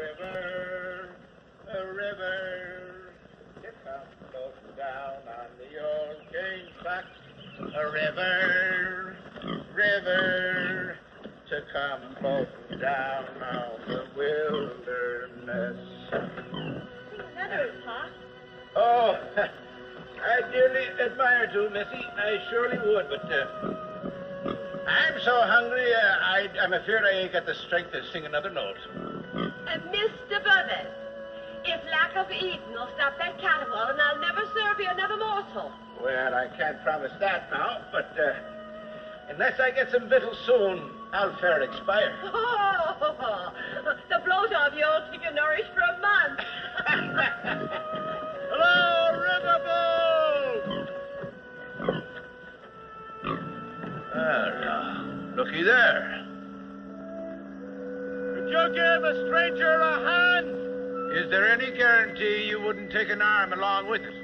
a river, it comes floating down on the old King's back. A river, to come floating down on the wilderness. Letters, huh? Oh, I dearly admire you, Missy. I surely would, but I'm so hungry, I'm afraid I ain't got the strength to sing another note. Mr. Brothers, if lack of eating will stop that caterwaul, and I'll never serve you another morsel. Well, I can't promise that now, but unless I get some victuals soon, I'll fair expire. Oh, the bloat of you'll keep you nourished for a month. Hello, riverboat! Well, looky there. Could you give a stranger a hand? Is there any guarantee you wouldn't take an arm along with it?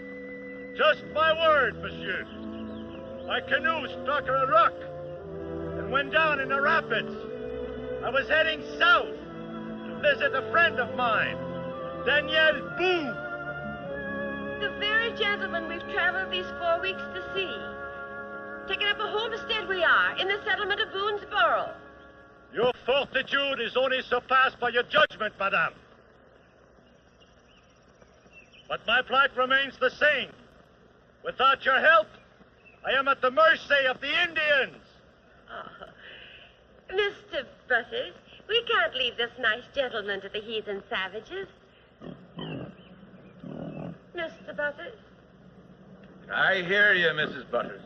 Just my word, monsieur. My canoe struck a rock and went down in the rapids. I was heading south to visit a friend of mine, Daniel Boone. The very gentleman we've traveled these 4 weeks to see. Taking up a homestead we are, in the settlement of Boonesboro. Your fortitude is only surpassed by your judgment, madame. But my plight remains the same. Without your help, I am at the mercy of the Indians. Oh, Mr. Butters, we can't leave this nice gentleman to the heathen savages. Mr. Butters? I hear you, Mrs. Butters.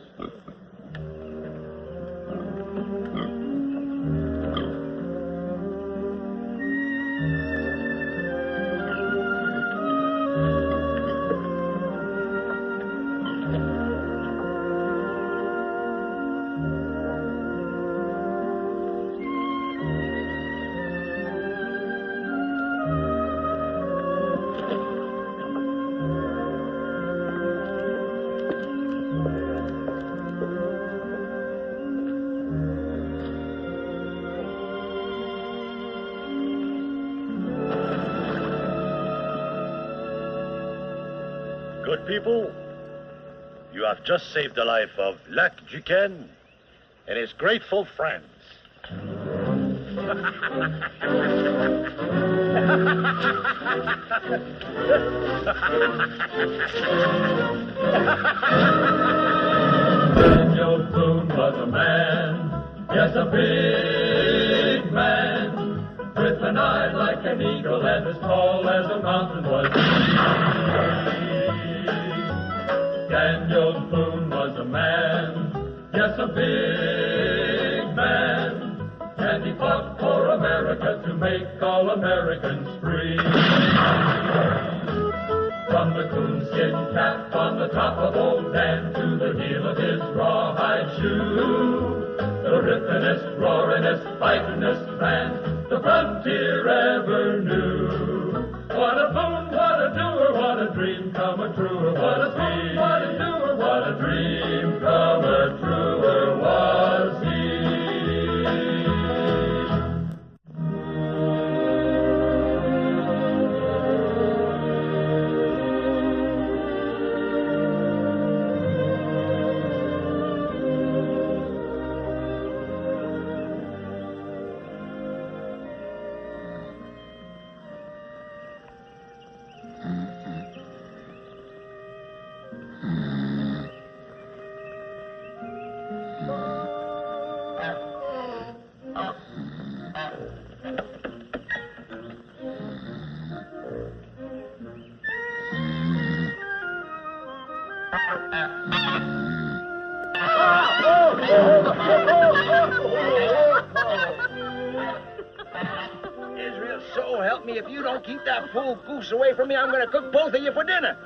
Good people, you have just saved the life of Lac Duquesme and his grateful friends. Daniel Boone was a man, yes, a big man, with an eye like an eagle and as tall as a mountain was he. Daniel Boone was a man, yes, a big man, and he fought for America to make all Americans free. From the coonskin cap on the top of old Dan to the heel of his rawhide shoe, the rippin'est, roaring'est, fightin'est band the frontier ever knew. What a boon, what a doer, what a dream come a truer. What a boon, what a doer, what a dream come a truer was he. Israel, so help me, if you don't keep that fool goose away from me, I'm going to cook both of you for dinner.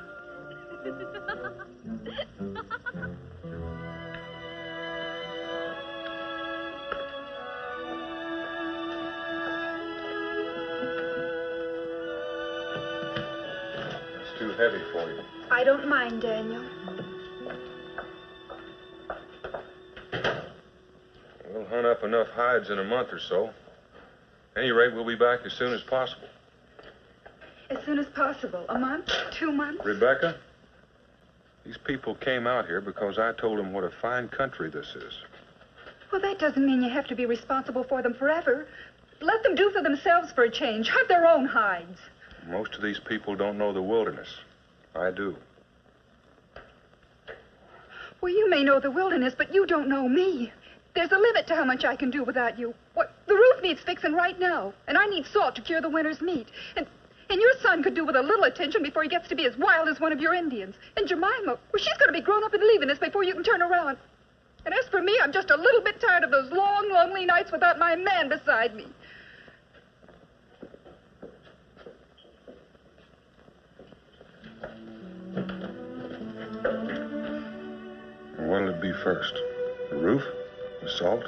It's too heavy for you. I don't mind, Daniel. We'll hunt up enough hides in a month or so. At any rate, we'll be back as soon as possible. As soon as possible. A month? 2 months? Rebecca, these people came out here because I told them what a fine country this is. Well, that doesn't mean you have to be responsible for them forever. Let them do for themselves for a change. Hunt their own hides. Most of these people don't know the wilderness. I do. Well, you may know the wilderness, but you don't know me. There's a limit to how much I can do without you. The roof needs fixing right now, and I need salt to cure the winter's meat. And your son could do with a little attention before he gets to be as wild as one of your Indians. And Jemima, well, she's going to be grown up and leaving us before you can turn around. And as for me, I'm just a little bit tired of those long, lonely nights without my man beside me. What'll it be first? The roof? The salt?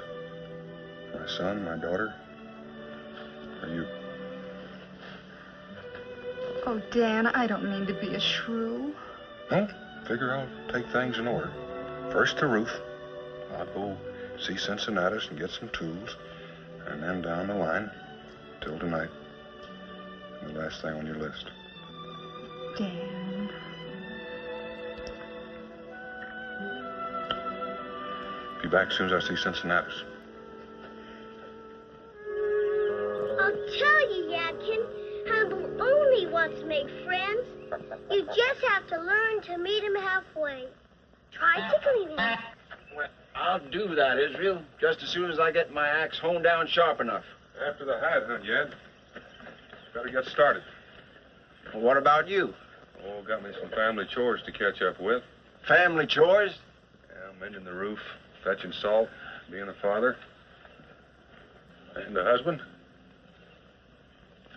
My son, my daughter? Or you? Oh, Dan, I don't mean to be a shrew. No, figure I'll take things in order. First the roof. I'll go see Cincinnatus and get some tools. And then down the line till tonight. And the last thing on your list. Dan. Be back as soon as I see Cincinnatus. I'll tell you, Yadkin, humble only wants to make friends. You just have to learn to meet him halfway. Try tickling him. Well, I'll do that, Israel, just as soon as I get my axe honed down sharp enough. After the hide hunt, Yad. Better get started. Well, what about you? Oh, got me some family chores to catch up with. Family chores? Yeah, mending the roof, fetching salt, being a father. And a husband.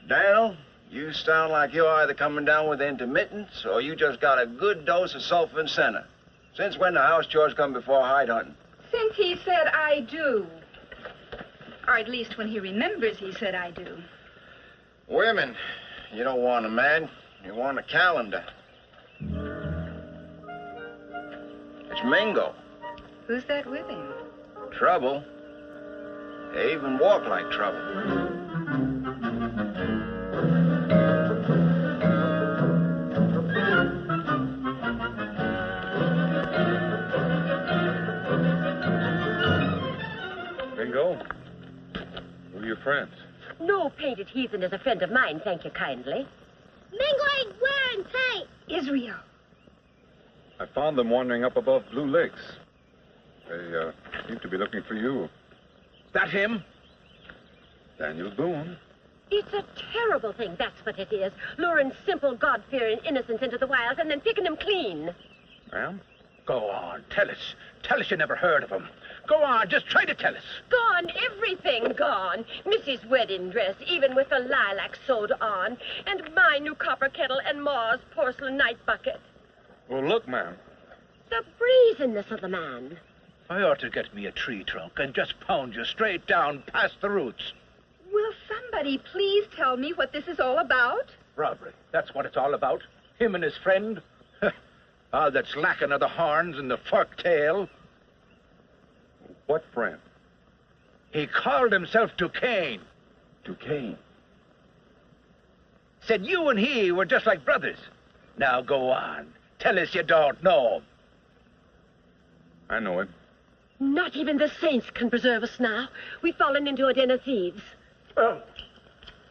Daniel, you sound like you're either coming down with intermittence or you just got a good dose of sulfur and senna. Since when the house chores come before hide hunting? Since he said I do. Or at least when he remembers he said I do. Women, you don't want a man, you want a calendar. It's Mingo. Who's that with him? Trouble. They even walk like trouble. Bingo, who are your friends? No painted heathen is a friend of mine, thank you kindly. Mingo ain't wearing paint. Israel. I found them wandering up above Blue Lakes. They seem to be looking for you. That him? Daniel Boone. It's a terrible thing, that's what it is. Luring simple, God-fearing innocents into the wilds and then picking them clean. Ma'am? Go on, tell us. Tell us you never heard of him. Go on, just try to tell us. Gone, everything gone. Missy's wedding dress, even with the lilac sewed on. And my new copper kettle and Ma's porcelain night bucket. Well, look, ma'am. The brazenness of the man. I ought to get me a tree trunk and just pound you straight down past the roots. Will somebody please tell me what this is all about? Robbery, that's what it's all about. Him and his friend. All that's lacking are the horns and the forked tail. What friend? He called himself Duquesne. Duquesne. Said you and he were just like brothers. Now go on. Tell us you don't know him. I know him. Not even the saints can preserve us now. We've fallen into a den of thieves. Well,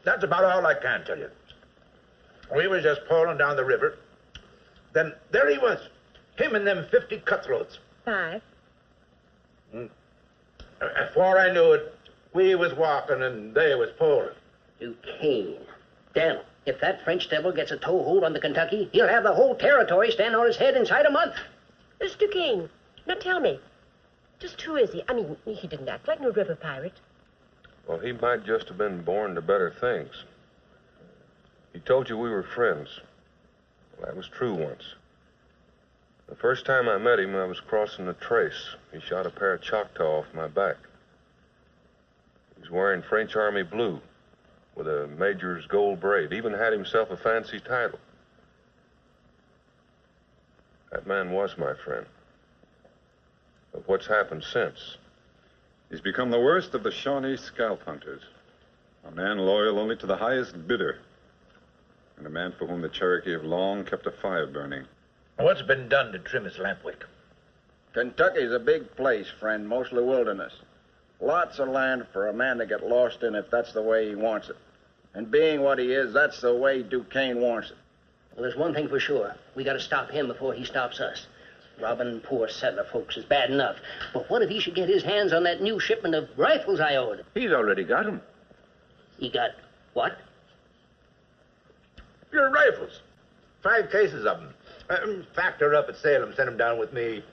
that's about all I can tell you. We was just pouring down the river. Then there he was. Him and them 50 cutthroats. 5. Before I knew it, we was walking and they was pouring. Duquesne. Daniel, if that French devil gets a toehold on the Kentucky, he'll have the whole territory stand on his head inside a month. This Duquesne. Now tell me, just who is he? I mean, he didn't act like no river pirate. Well, he might just have been born to better things. He told you we were friends. Well, that was true once. The first time I met him, I was crossing the trace. He shot a pair of Choctaw off my back. He was wearing French Army blue with a major's gold braid. Even had himself a fancy title. That man was my friend. But what's happened since? He's become the worst of the Shawnee scalp hunters. A man loyal only to the highest bidder. and a man for whom the Cherokee have long kept a fire burning. What's been done to trim his lamp wick? Kentucky's a big place, friend, mostly wilderness. Lots of land for a man to get lost in if that's the way he wants it. And being what he is, that's the way Duquesne wants it. Well, there's one thing for sure. We got to stop him before he stops us. Robbing poor settler folks is bad enough. But what if he should get his hands on that new shipment of rifles I owed him? He's already got them. He got what? Your rifles. 5 cases of them. Factor up at Salem sent them down with me.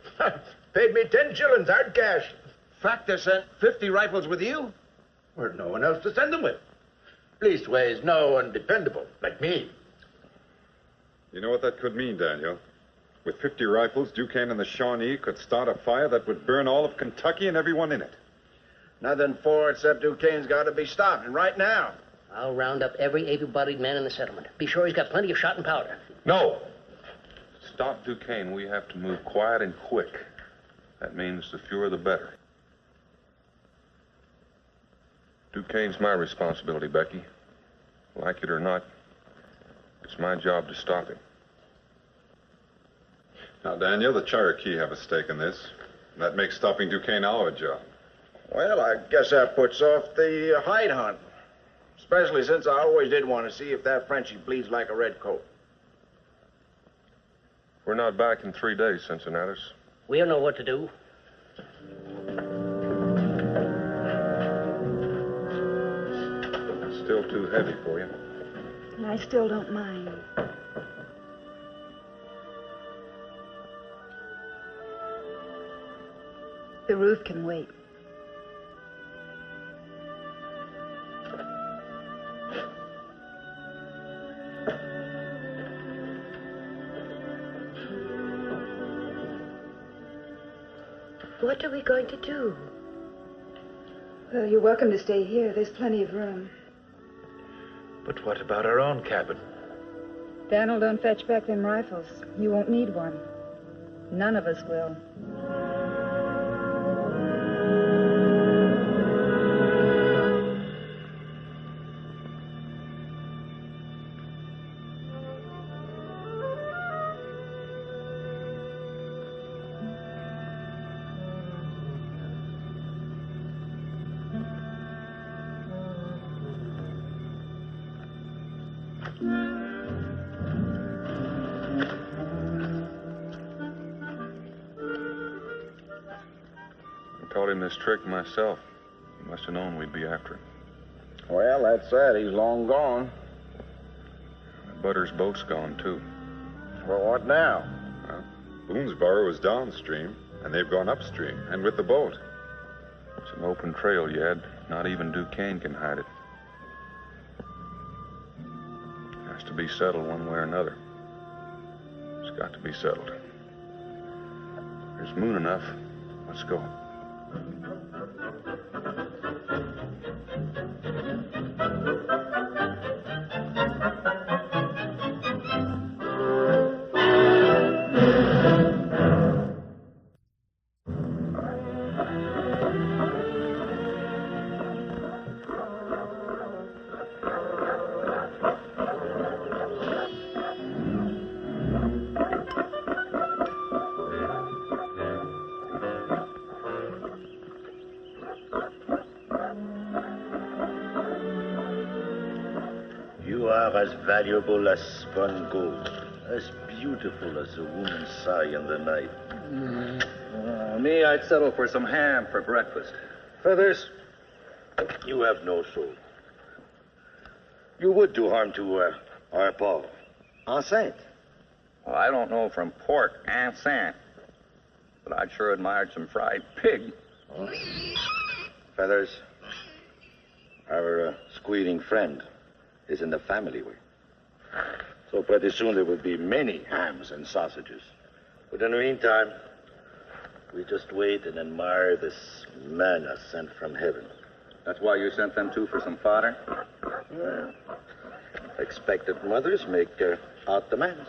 Paid me 10 shillings, hard cash. Factor sent 50 rifles with you? There's no one else to send them with. Leastways, no one dependable, like me. You know what that could mean, Daniel? With 50 rifles, Duquesne and the Shawnee could start a fire that would burn all of Kentucky and everyone in it. Nothing for it except Duquesne's got to be stopped, and right now. I'll round up every able-bodied man in the settlement. Be sure he's got plenty of shot and powder. No. To stop Duquesne, we have to move quiet and quick. That means the fewer the better. Duquesne's my responsibility, Becky. Like it or not, it's my job to stop him. Now, Daniel, the Cherokee have a stake in this. That makes stopping Duquesne our job. Well, I guess that puts off the hide hunt. Especially since I always did want to see if that Frenchie bleeds like a redcoat. We're not back in 3 days, Cincinnatus. We'll know what to do. It's still too heavy for you. I still don't mind. The roof can wait. What are we going to do? Well, you're welcome to stay here. There's plenty of room. But what about our own cabin? Dan'll don't fetch back them rifles. You won't need one. None of us will. Taught him this trick myself. He must have known we'd be after him. Well, that's sad. He's long gone. Butter's boat's gone, too. Well, what now? Well, Boonesboro is downstream, and they've gone upstream, and with the boat. It's an open trail, Yad. Not even Duquesne can hide it. Has to be settled one way or another. It's got to be settled. There's moon enough. Let's go. You are as valuable as spun gold, as beautiful as a woman's sigh in the night. Me, I'd settle for some ham for breakfast. Feathers, you have no soul. You would do harm to our Paul. Enceinte. Well, I don't know from pork and sand, but I'd sure admired some fried pig. Feathers, our squealing friend is in the family way. So pretty soon there will be many hams and sausages. But in the meantime, we just wait and admire this manna sent from heaven. That's why you sent them two for some fodder? Well, expected mothers make odd demands.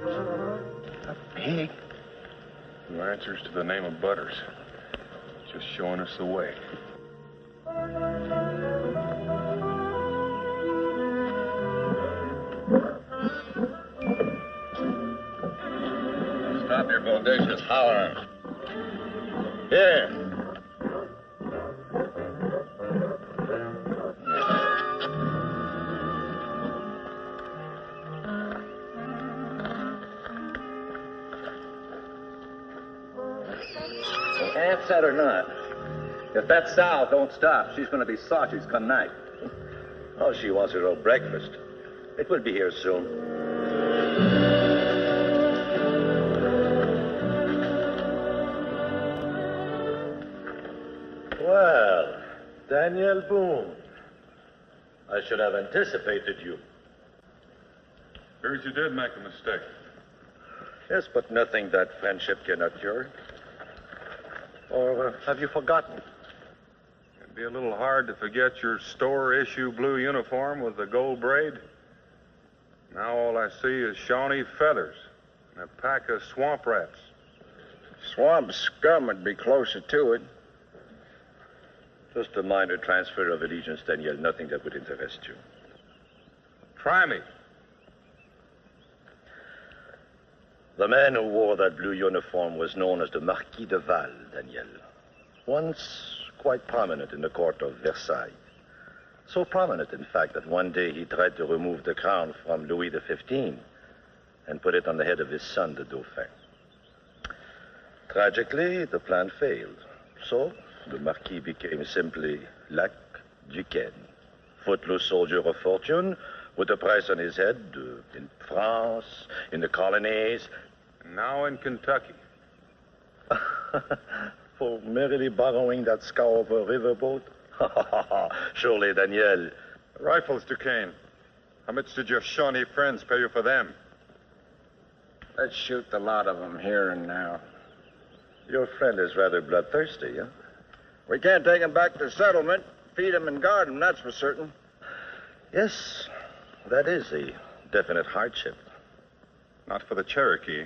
A pig? Who answers to the name of Butters. Just showing us the way. Stop your bodacious hollering. Here. Aunt said or not, if that sow don't stop, she's going to be sausage come night. Oh, she wants her own breakfast. It will be here soon. Well, Daniel Boone. I should have anticipated you. Fears you did make a mistake. Yes, but nothing that friendship cannot cure. Or have you forgotten? It'd be a little hard to forget your store-issue blue uniform with the gold braid. Now all I see is Shawnee feathers and a pack of swamp rats. Swamp scum would be closer to it. Just a minor transfer of allegiance, Daniel. Nothing that would interest you. Try me. The man who wore that blue uniform was known as the Marquis de Val, Daniel. Once quite prominent in the court of Versailles. So prominent, in fact, that one day he tried to remove the crown from Louis XV and put it on the head of his son, the Dauphin. Tragically, the plan failed. So the Marquis became simply Lac Duquesne, footloose soldier of fortune, with a price on his head in France, in the colonies. Now in Kentucky. For merely borrowing that scow of a riverboat? Surely, Daniel. Rifles, Duquesne. How much did your Shawnee friends pay you for them? Let's shoot the lot of them here and now. Your friend is rather bloodthirsty, huh? We can't take him back to the settlement, feed him and guard him, that's for certain. Yes, that is a definite hardship. Not for the Cherokee.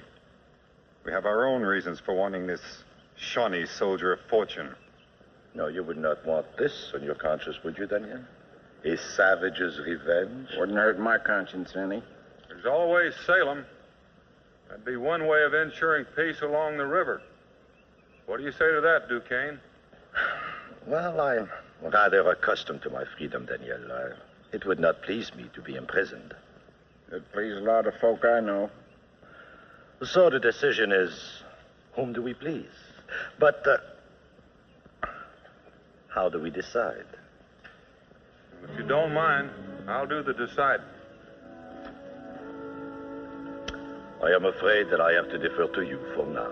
We have our own reasons for wanting this Shawnee soldier of fortune. No, you would not want this on your conscience, would you, Daniel? A savage's revenge? Wouldn't hurt my conscience any. There's always Salem. That'd be one way of ensuring peace along the river. What do you say to that, Duquesne? Well, I'm rather accustomed to my freedom, Daniel. It would not please me to be imprisoned. It'd please a lot of folk I know. So the decision is, whom do we please? But how do we decide? If you don't mind, I'll do the deciding. I am afraid that I have to defer to you for now.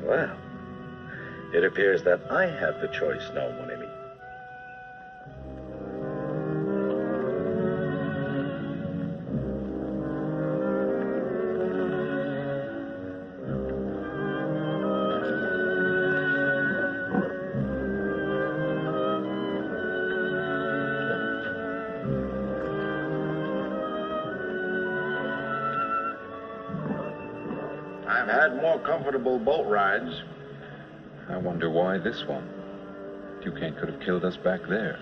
Well, it appears that I have the choice now, mon ami. I've had more comfortable boat rides. I wonder why this one. Duquesne could have killed us back there.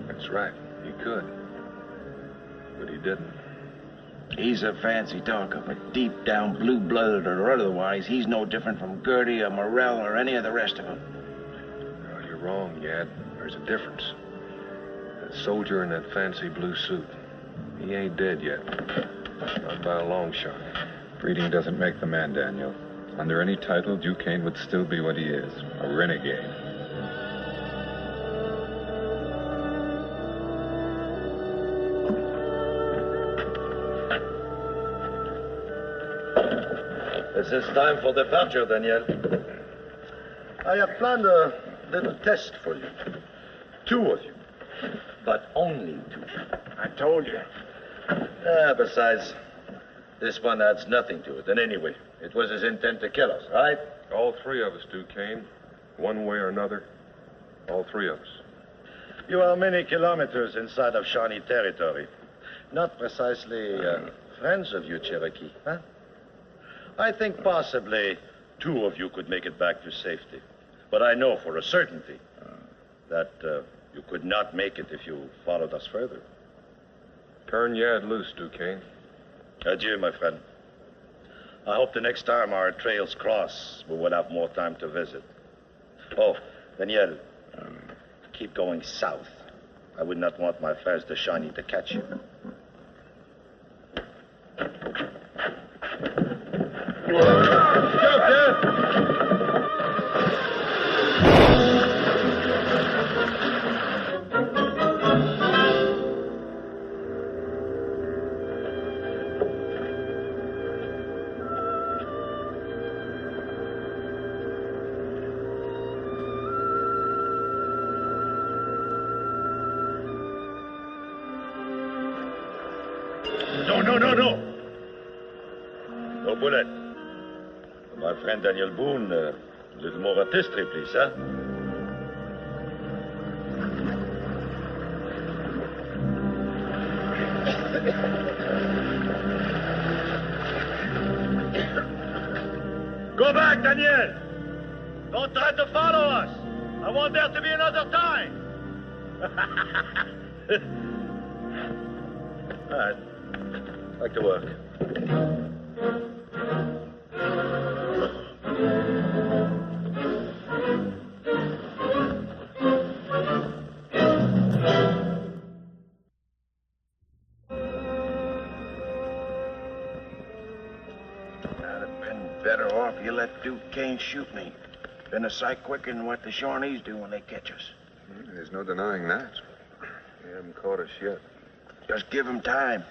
That's right. He could. But he didn't. He's a fancy talker, but deep down, blue-blooded or otherwise, he's no different from Gertie or Morrell or any of the rest of them. No, you're wrong, Yad. There's a difference. That soldier in that fancy blue suit, he ain't dead yet. Not by a long shot. Breeding doesn't make the man, Daniel. Under any title, Duquesne would still be what he is, a renegade. This is time for departure, Daniel. I have planned a little test for you. 2 of you, but only 2. I told you. Besides, this one adds nothing to it. And anyway, it was his intent to kill us, right? All three of us, Duquesne. One way or another. All three of us. You are many kilometers inside of Shawnee territory. Not precisely friends of you, Cherokee, huh? I think possibly two of you could make it back to safety. But I know for a certainty that you could not make it if you followed us further. Turn your head loose, Duquesne. Adieu, my friend. I hope the next time our trails cross, we will have more time to visit. Oh, Daniel, keep going south. I would not want my friends de Shawnee to catch you. No. No bullet. My friend Daniel Boone, a little more artistry, please, huh? Go back, Daniel! Don't try to follow us! I want there to be another time! All right. Back to work. I'd have been better off you let Duquesne shoot me. Been a sight quicker than what the Shawnees do when they catch us. There's no denying that. They haven't caught us yet. Just give them time.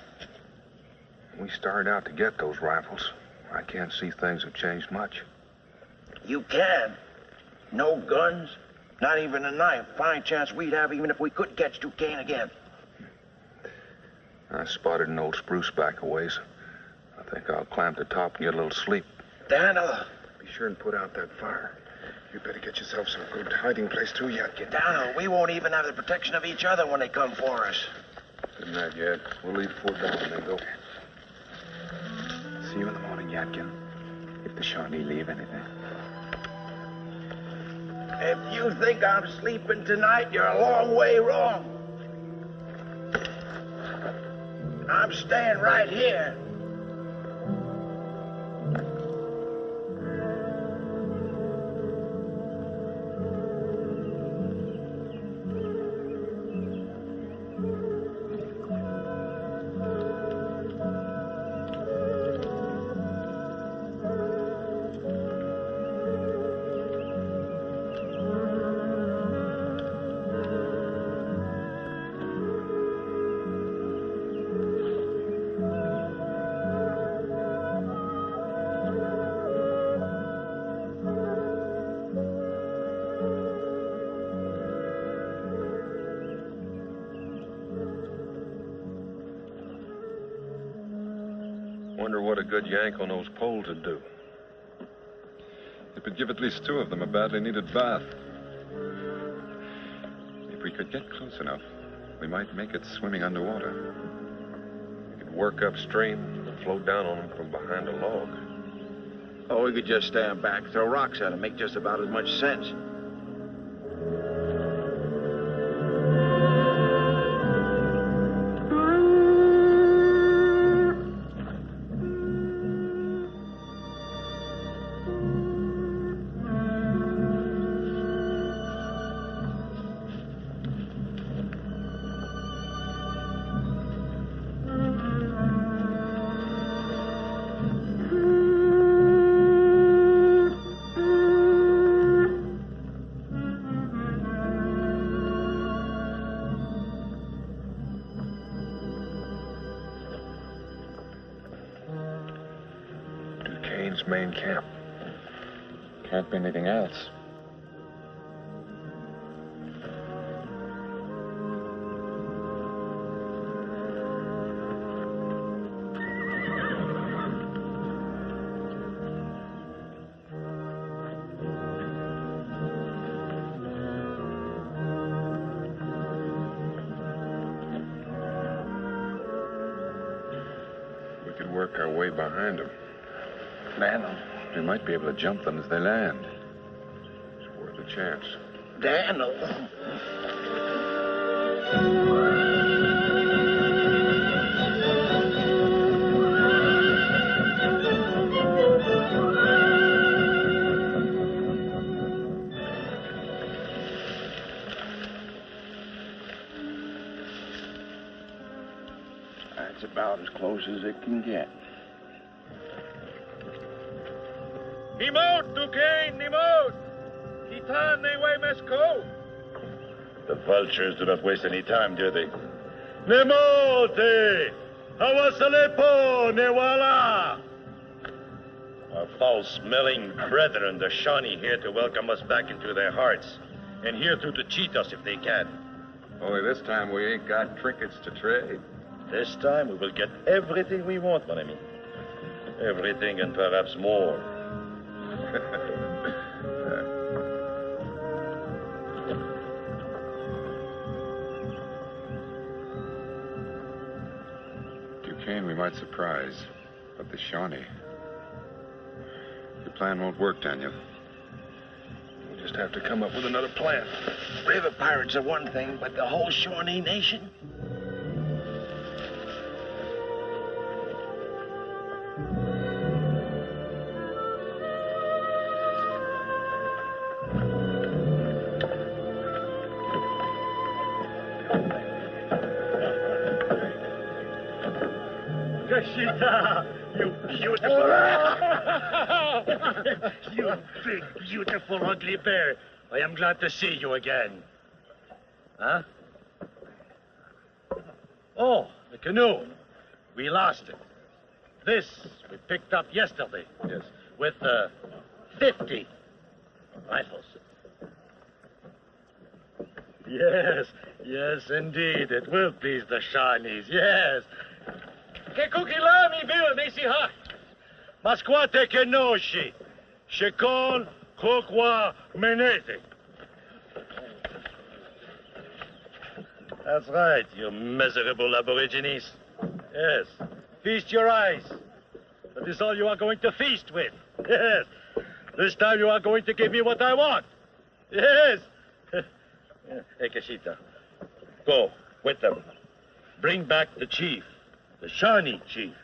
We started out to get those rifles. I can't see things have changed much. You can. No guns, not even a knife. Fine chance we'd have even if we could catch Duquesne again. I spotted an old spruce back a ways. I think I'll climb to the top and get a little sleep. Daniel. Be sure and put out that fire. You better get yourself some good hiding place too, Yatkin. Daniel, we won't even have the protection of each other when they come for us. Good night, Yad. We'll leave Fort down and then go. See you in the morning, Yatkin. If the Shawnee leave anything. If you think I'm sleeping tonight, you're a long way wrong. I'm staying right here. Wonder what a good yank on those poles would do. It would give at least two of them a badly needed bath. If we could get close enough, we might make it swimming underwater. We could work upstream and float down on them from behind a log. Oh, we could just stand back, throw rocks at them, make just about as much sense. Main camp. Can't be anything else. could work our way behind them. Daniel, we might be able to jump them as they land. It's worth a chance. Daniel. That's about as close as it can get. Nimot, Duquesne, Nimot! Titan, they way Mesco. The vultures do not waste any time, do they? Nemote! Hawasalepo, Newala! Our foul-smelling brethren, the Shawnee, here to welcome us back into their hearts, and here to cheat us if they can. Only this time we ain't got trinkets to trade. This time we will get everything we want, mon ami. Everything and perhaps more. Duquesne we might surprise, but the Shawnee... Your plan won't work, Daniel. We'll just have to come up with another plan. River pirates are one thing, but the whole Shawnee Nation? Kashita, you beautiful... you big, beautiful, ugly bear. I am glad to see you again. Huh? Oh, the canoe. We lost it. This we picked up yesterday. Yes. With 50 rifles. Yes, indeed. It will please the Shawnees. Yes. Kekukilami Bill, Nesiha. Masquate Kenoshi. Shekon Kokwa Menete. That's right, you miserable aborigines. Yes. Feast your eyes. That is all you are going to feast with. Yes. This time you are going to give me what I want. Yes. Hey, Kashita. Go with them. Bring back the chief. The Shawnee chief.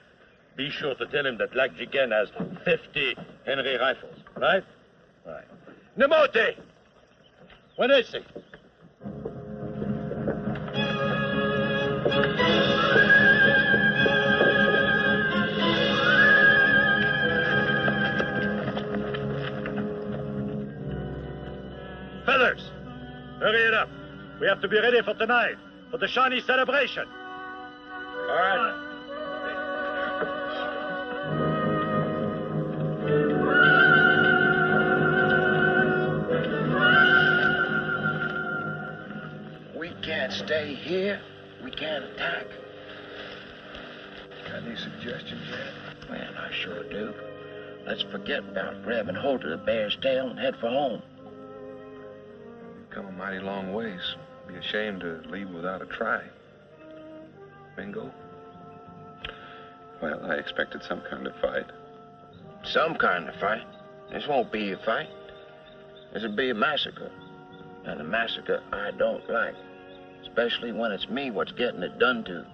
Be sure to tell him that Lac Jiken has 50 Henry rifles, right? Right. Nemote! When is he? Feathers! Hurry it up. We have to be ready for tonight, for the Shawnee celebration. All right. We can't stay here. We can't attack. Got any suggestions yet? Well, I sure do. Let's forget about grabbing hold of the bear's tail and head for home. We've come a mighty long ways. Be ashamed to leave without a try. Bingo? Well, I expected some kind of fight. Some kind of fight. This won't be a fight. This'll be a massacre. And a massacre I don't like. Especially when it's me what's getting it done to.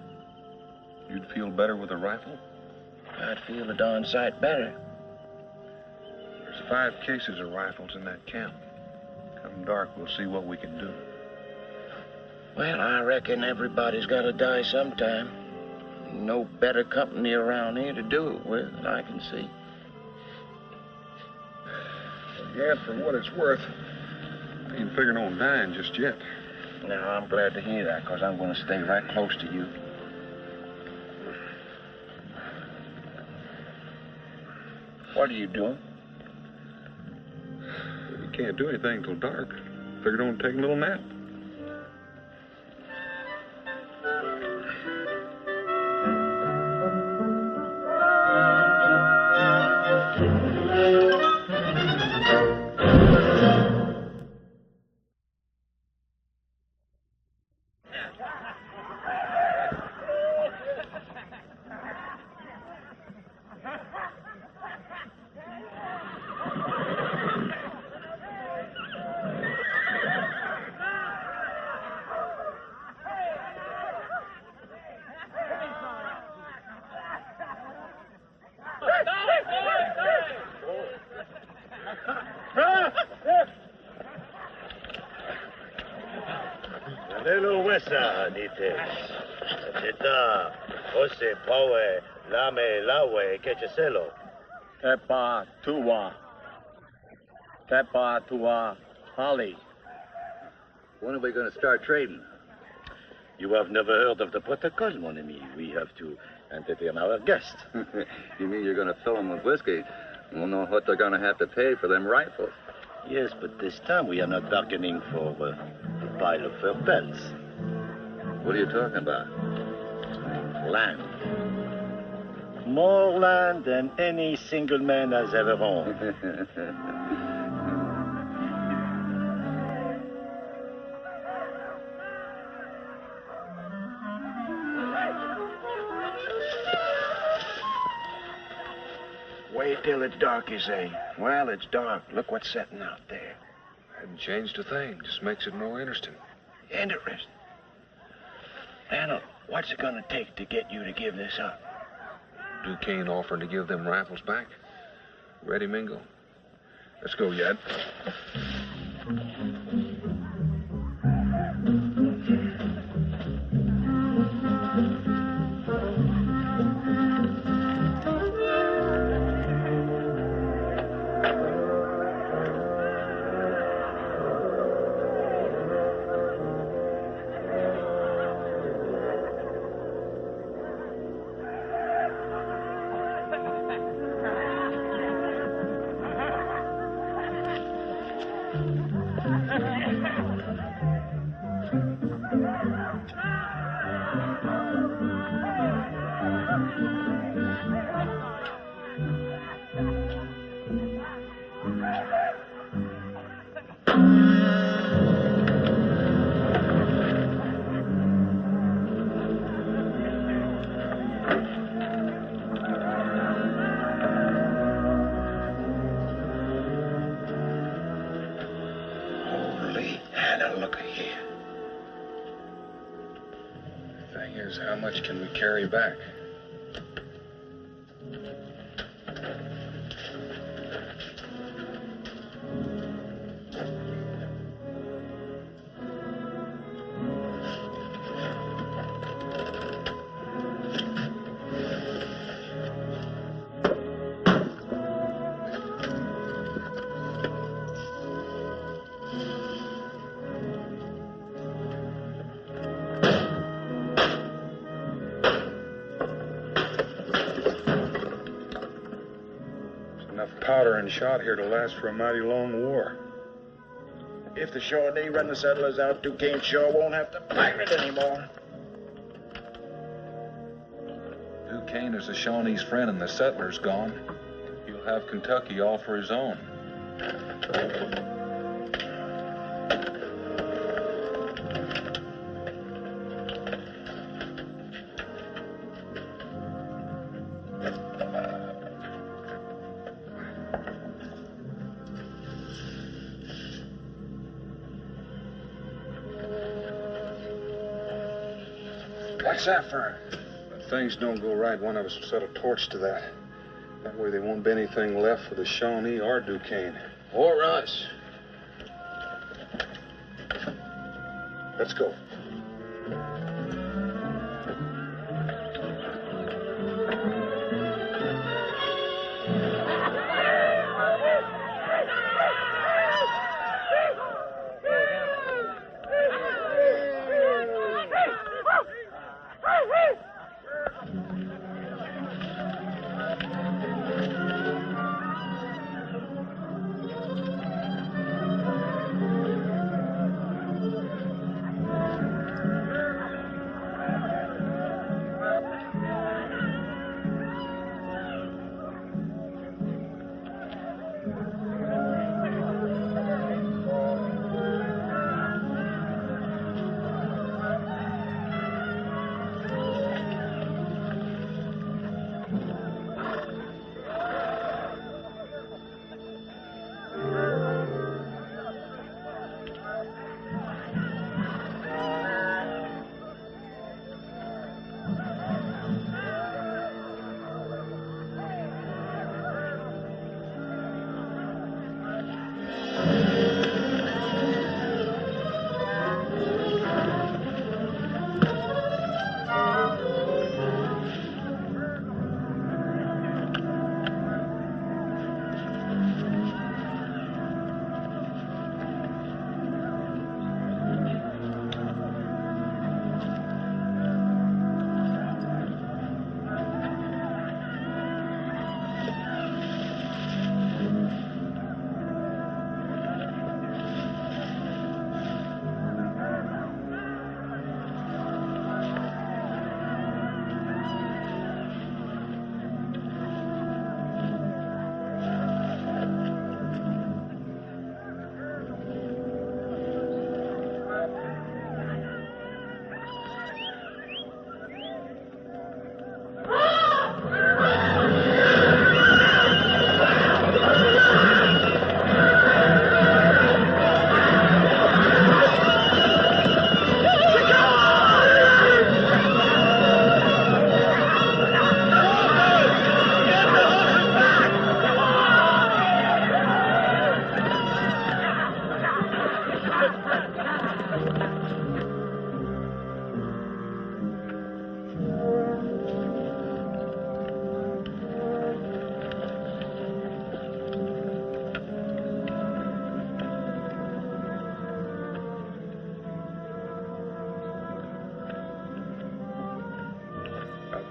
You'd feel better with a rifle? I'd feel a darn sight better. There's 5 cases of rifles in that camp. Come dark, we'll see what we can do. Well, I reckon everybody's got to die sometime. No better company around here to do it with than I can see. Yeah, for what it's worth, I ain't figuring on dying just yet. Now, I'm glad to hear that, because I'm going to stay right close to you. What are you doing? We can't do anything till dark. Figured on taking a little nap. Nites. Teta, Jose Paue, Lame Lawe, Quecheselo. Tepa Tua. Tepa Tua Holly. When are we going to start trading? You have never heard of the protocol, mon ami. We have to entertain our guests. You mean you're going to fill them with whiskey? We'll know what they're going to have to pay for them rifles. Yes, but this time we are not bargaining for a pile of fur pelts. What are you talking about? Land. More land than any single man has ever owned. Wait till it's dark, you say. Well, it's dark. Look what's setting out there. Hadn't changed a thing. Just makes it more interesting. Interesting. Daniel, what's it gonna take to get you to give this up? Duquesne offering to give them rifles back. Ready, Mingo? Let's go, Yad. How much can we carry back? Powder and shot here to last for a mighty long war. If the Shawnee run the settlers out, Duquesne sure won't have to pirate anymore. Duquesne is the Shawnee's friend and the settlers gone. He'll have Kentucky all for his own. What's that for? If things don't go right, one of us will set a torch to that. That way there won't be anything left for the Shawnee or Duquesne. Or us. Let's go.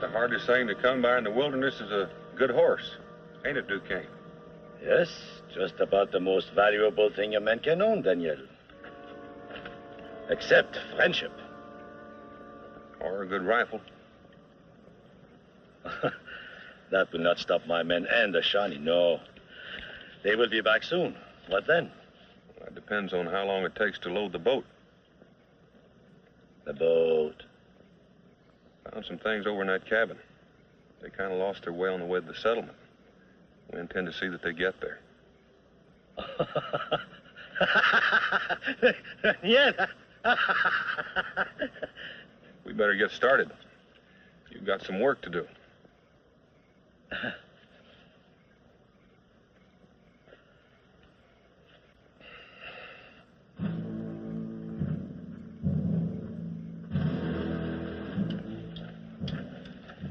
The hardest thing to come by in the wilderness is a good horse. Ain't it, Duquesne? Yes, just about the most valuable thing a man can own, Daniel. Except friendship. Or a good rifle. That will not stop my men and the Shawnee, no. They will be back soon. What then? That depends on how long it takes to load the boat. The boat. Found some things over in that cabin. They kind of lost their way on the way to the settlement. We intend to see that they get there. Yeah. We better get started. You've got some work to do.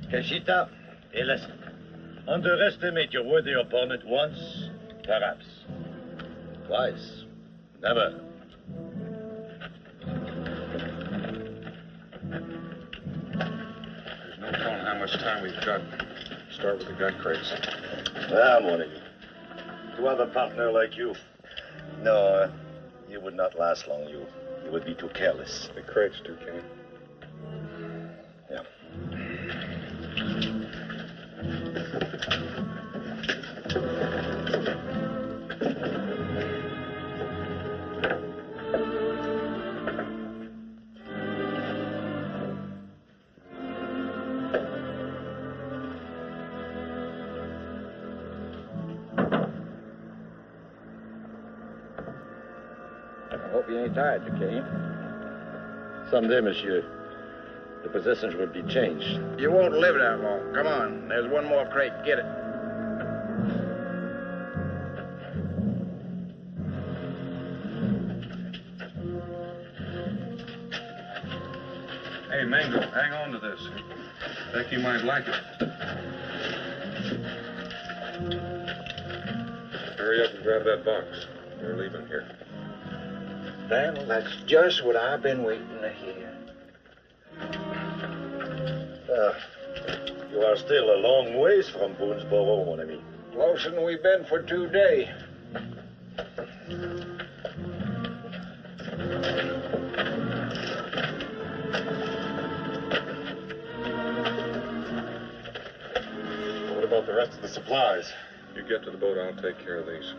Cajita, hey, listen. Underestimate your worthy opponent once, perhaps. Twice. Never. There's no telling how much time we've got. Start with the gun crates. I'm warning you. To have a partner like you. No, you would not last long. You would be too careless. The crates, Duquesne. Yeah. I hope you ain't tired, Duquesne. Someday, monsieur, the positions will be changed. You won't live that long. Come on, there's one more crate. Get it. Hey, Mango, hang on to this. Think you might like it. Hurry up and grab that box. They're leaving here. Well, that's just what I've been waiting to hear. You are still a long ways from Boonesboro, mon ami. Closer than we've been for 2 days. What about the rest of the supplies? You get to the boat, I'll take care of these.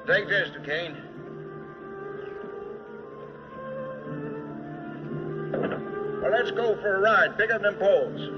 Take this, Duquesne. Well, let's go for a ride. Pick up them poles.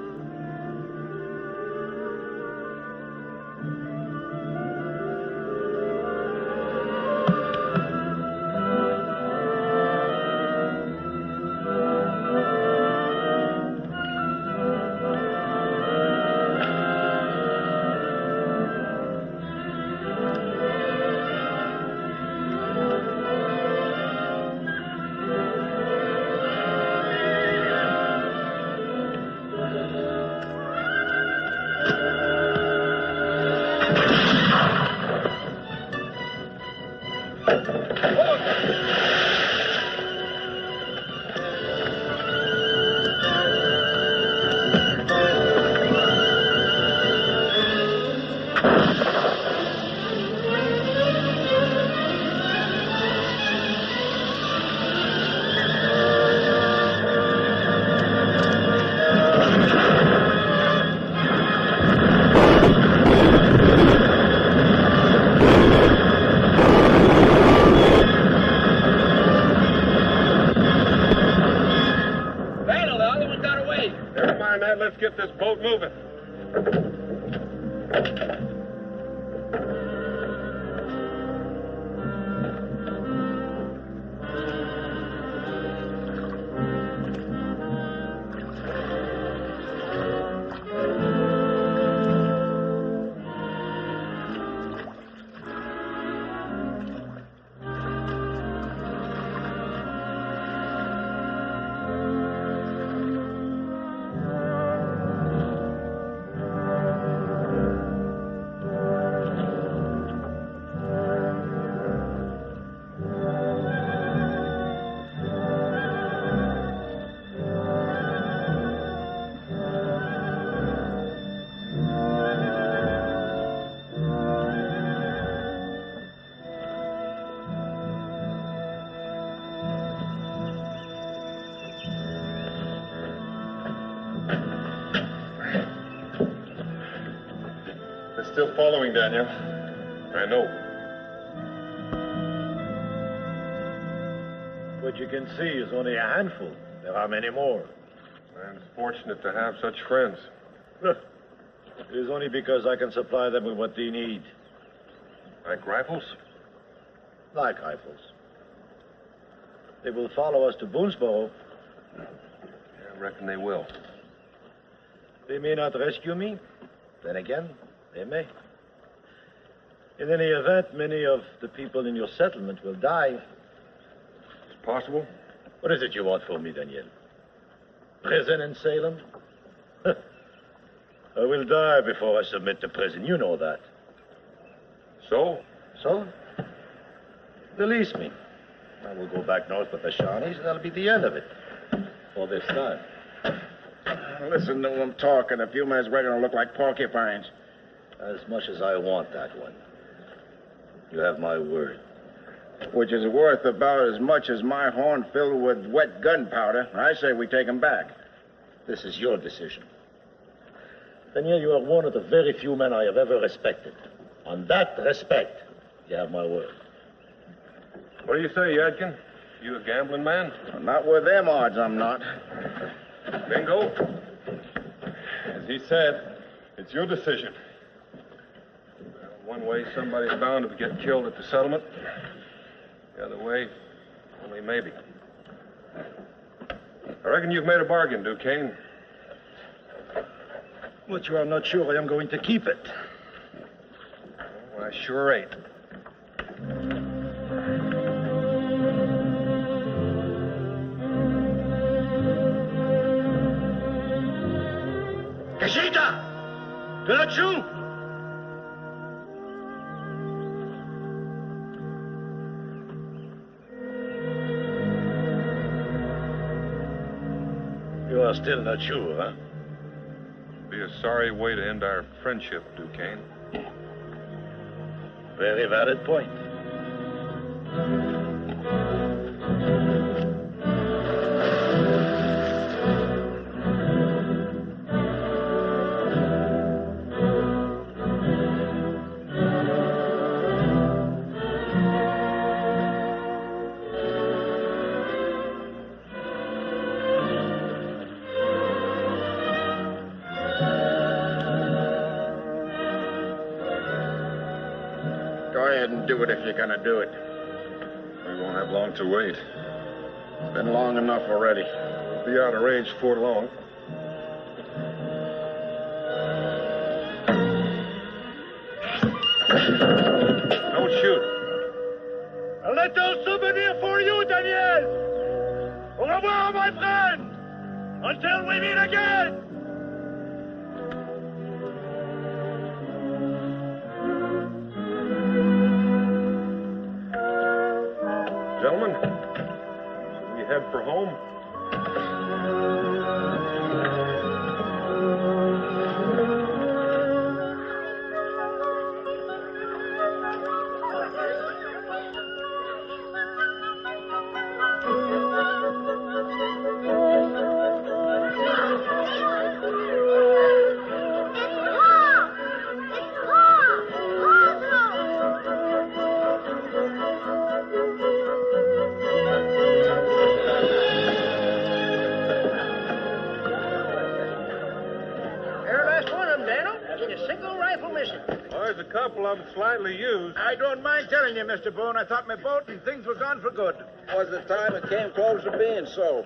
Let's get this boat moving. Still following, Daniel. I know. What you can see is only a handful. There are many more. I'm fortunate to have such friends. It is only because I can supply them with what they need. Like rifles? Like rifles. They will follow us to Boonesboro. I reckon they will. They may not rescue me. Then again, they may. In any event, many of the people in your settlement will die. It's possible. What is it you want from me, Daniel? Prison in Salem? I will die before I submit to prison. You know that. So? So? Release me. I will go back north with the Shawnees, and that'll be the end of it. For this time. Listen to them talk. In a few minutes, we're going to look like porcupines. As much as I want that one. You have my word. Which is worth about as much as my horn filled with wet gunpowder. I say we take him back. This is your decision. Daniel, you are one of the very few men I have ever respected. On that respect, you have my word. What do you say, Yadkin? You a gambling man? Not with them odds, I'm not. Bingo? As he said, it's your decision. One way, somebody's bound to get killed at the settlement. The other way, only maybe. I reckon you've made a bargain, Duquesne. But you are not sure I am going to keep it. Well, I sure ain't. Casita! De la Chou! You are still not sure, huh? Be a sorry way to end our friendship, Duquesne. Very valid point. Do it if you're gonna do it. We won't have long to wait. It's been long enough already. We'll be out of range before long. Don't shoot. A little souvenir for you, Daniel. Au revoir, my friend. Until we meet again. Gentlemen, should we head for home? a single rifle missing. Well, there's a couple of them slightly used. I don't mind telling you, Mr. Boone, I thought my boat and things were gone for good. Was the time it came close to being so.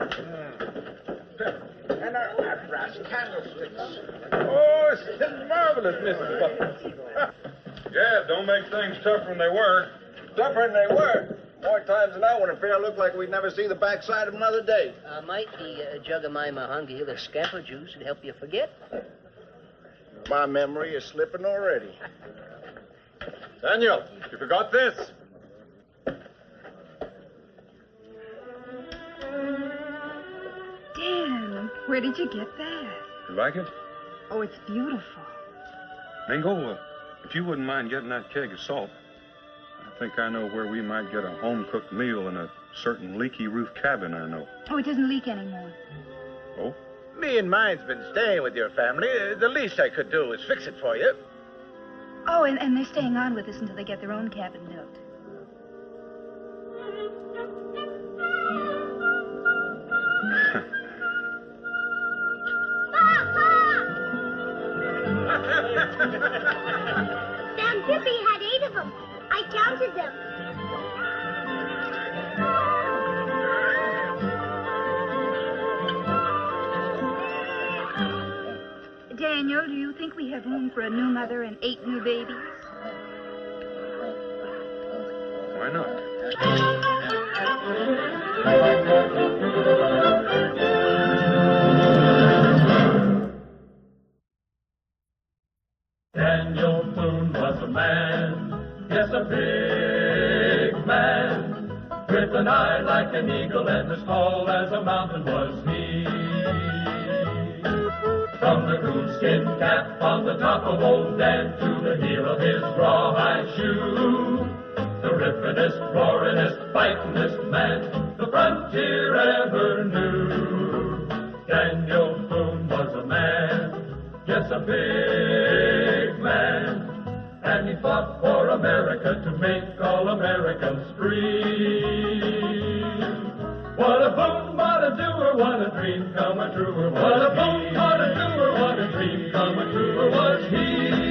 And our brass candlesticks. Oh, it's marvelous, Mrs. Buck. Yeah, don't make things tougher than they were. Tougher than they were. More times than not when it fair looked like we'd never see the backside of another day. Might the jug of my mahogany with scamper juice would help you forget? My memory is slipping already. Daniel, you forgot this. Dan, where did you get that? You like it? Oh, it's beautiful. Mingo, if you wouldn't mind getting that keg of salt, I think I know where we might get a home-cooked meal in a certain leaky roof cabin I know. Oh, it doesn't leak anymore. Oh? Me and mine's been staying with your family. The least I could do is fix it for you. Oh, and they're staying on with us until they get their own cabin built. Sam Dippy had 8 of them. I counted them. Daniel, do you think we have room for a new mother and 8 new babies? Why not? Daniel Boone was a man, yes, a big man, with an eye like an eagle and as tall as a mountain was he. From the coonskin cap on the top of old Dan to the heel of his rawhide shoe, the rippenest, roaringest, fightingest man the frontier ever knew. Daniel Boone was a man, yes, a big man, and he fought for America to make all Americans free. What a boom, what a doer, what a dream come a truer. What a boom, what a doer, what a dream come a truer was he.